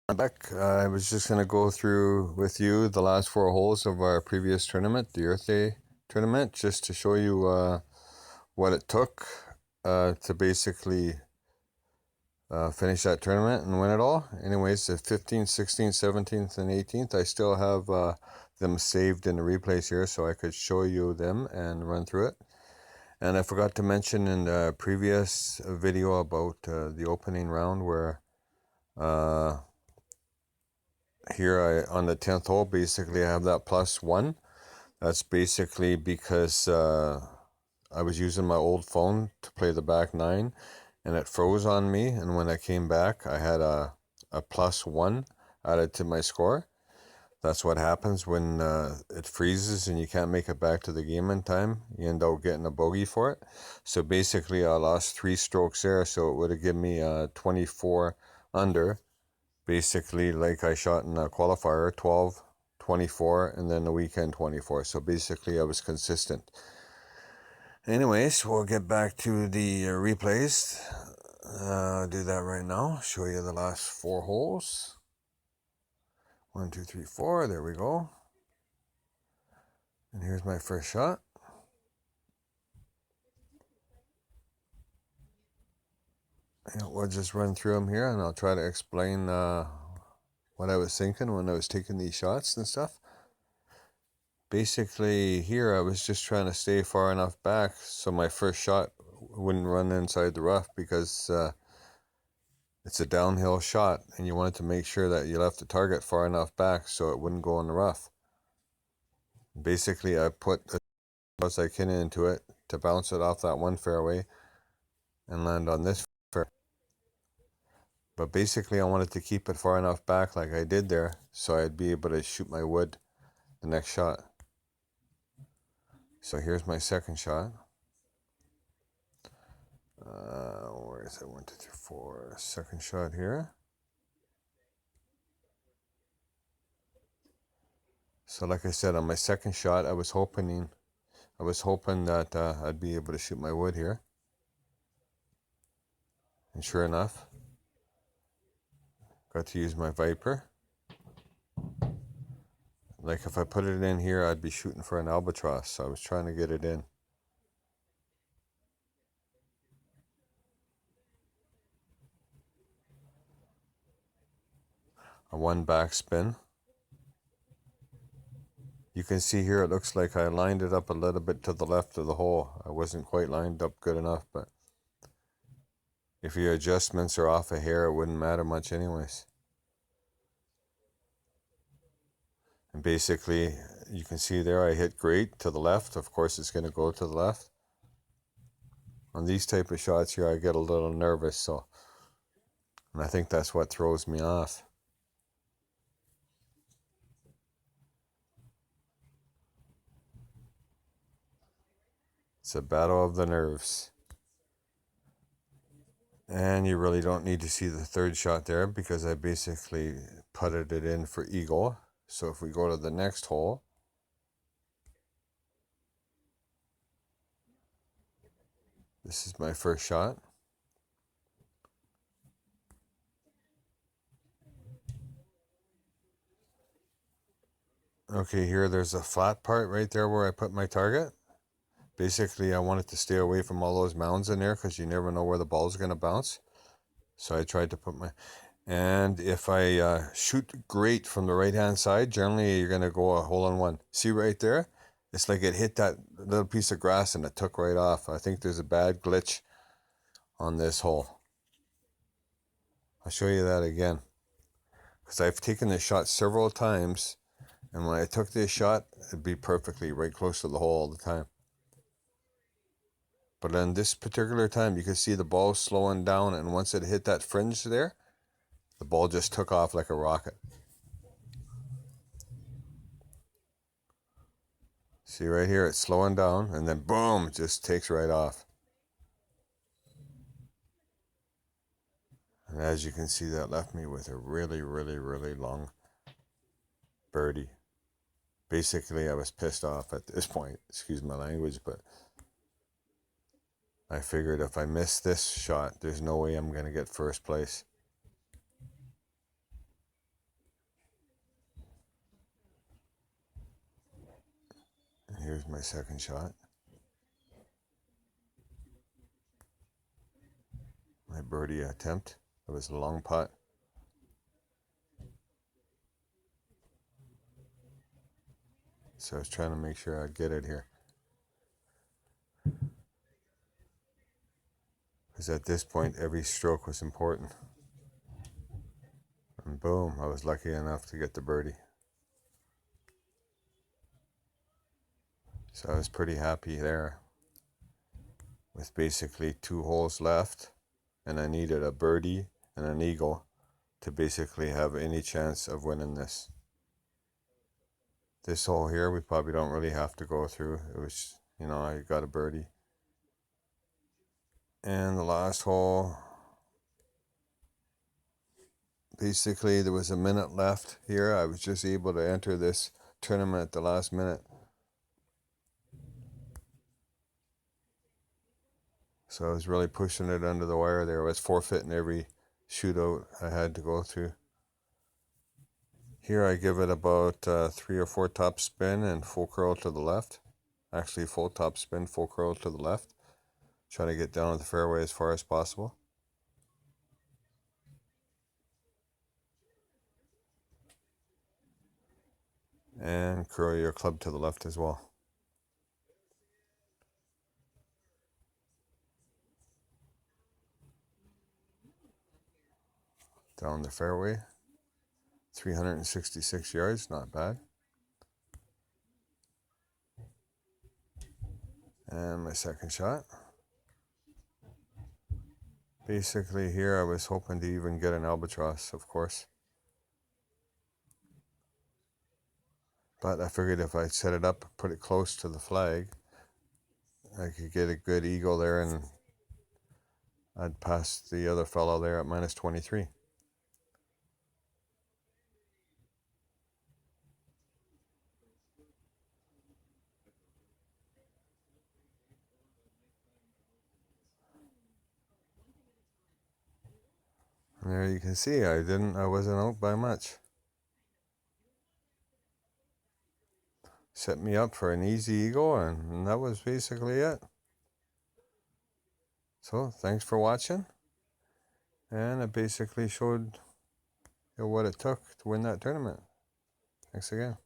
I'm back. I was just going to go through with you the last four holes of our previous tournament, the Earth Day tournament, just to show you what it took to basically finish that tournament and win it all. Anyways, the 15th, 16th, 17th, and 18th, I still have them saved in the replays here so I could show you them and run through it. And I forgot to mention in the previous video about the opening round where here on the 10th hole, basically I have that +1. That's basically because I was using my old phone to play the back nine and it froze on me. And when I came back, I had a +1 added to my score. That's what happens when it freezes and you can't make it back to the game in time. You end up getting a bogey for it. So basically, I lost 3 strokes there. So it would have given me 24 under. Basically, like I shot in a qualifier, 12, 24, and then the weekend 24. So basically, I was consistent. Anyways, we'll get back to the replays. Do that right now. Show you the last 4 holes. 1, 2, 3, 4. There we go. And here's my first shot. And we'll just run through them here, and I'll try to explain what I was thinking when I was taking these shots and stuff. Basically, here I was just trying to stay far enough back so my first shot wouldn't run inside the rough, because it's a downhill shot and you wanted to make sure that you left the target far enough back so it wouldn't go in the rough. Basically, I put as much as I can into it to bounce it off that one fairway and land on this fairway. But basically, I wanted to keep it far enough back like I did there so I'd be able to shoot my wood the next shot. So here's my second shot. Where is it? 1, 2, 3, 4. Second shot here. So like I said, on my second shot, I was hoping that I'd be able to shoot my wood here. And sure enough, got to use my Viper. Like if I put it in here, I'd be shooting for an albatross. So I was trying to get it in. A 1 backspin. You can see here it looks like I lined it up a little bit to the left of the hole. I wasn't quite lined up good enough, but if your adjustments are off a hair, it wouldn't matter much anyways. And basically, you can see there I hit great to the left. Of course, it's going to go to the left. On these type of shots here, I get a little nervous, and I think that's what throws me off. It's a battle of the nerves. And you really don't need to see the third shot there because I basically putted it in for eagle. So if we go to the next hole, this is my first shot. Okay, here there's a flat part right there where I put my target. Basically, I wanted to stay away from all those mounds in there because you never know where the ball's going to bounce. So I tried to put my... And if I shoot great from the right-hand side, generally you're going to go a hole-in-one. See right there? It's like it hit that little piece of grass and it took right off. I think there's a bad glitch on this hole. I'll show you that again. Because I've taken this shot several times, and when I took this shot, it'd be perfectly right close to the hole all the time. But on this particular time, you can see the ball slowing down, and once it hit that fringe there, the ball just took off like a rocket. See right here, it's slowing down, and then boom, it just takes right off. And as you can see, that left me with a really, really, really long birdie. Basically, I was pissed off at this point. Excuse my language, but I figured if I miss this shot, there's no way I'm going to get first place. There's my second shot. My birdie attempt. It was a long putt. So I was trying to make sure I'd get it here. Because at this point, every stroke was important. And boom, I was lucky enough to get the birdie. So I was pretty happy there. With basically 2 holes left, and I needed a birdie and an eagle to basically have any chance of winning this. This hole here, we probably don't really have to go through. It was, I got a birdie. And the last hole, basically there was a minute left here. I was just able to enter this tournament at the last minute. So I was really pushing it under the wire there. I was forfeiting every shootout I had to go through. Here I give it about 3 or 4 top spin and full curl to the left. Actually full top spin, full curl to the left. Trying to get down to the fairway as far as possible. And curl your club to the left as well. Down the fairway. 366 yards, not bad. And my second shot. Basically here I was hoping to even get an albatross, of course. But I figured if I set it up, put it close to the flag, I could get a good eagle there and I'd pass the other fellow there at minus 23. And there you can see I wasn't out by much. Set me up for an easy eagle, and that was basically it. So thanks for watching, and it basically showed what it took to win that tournament. Thanks again.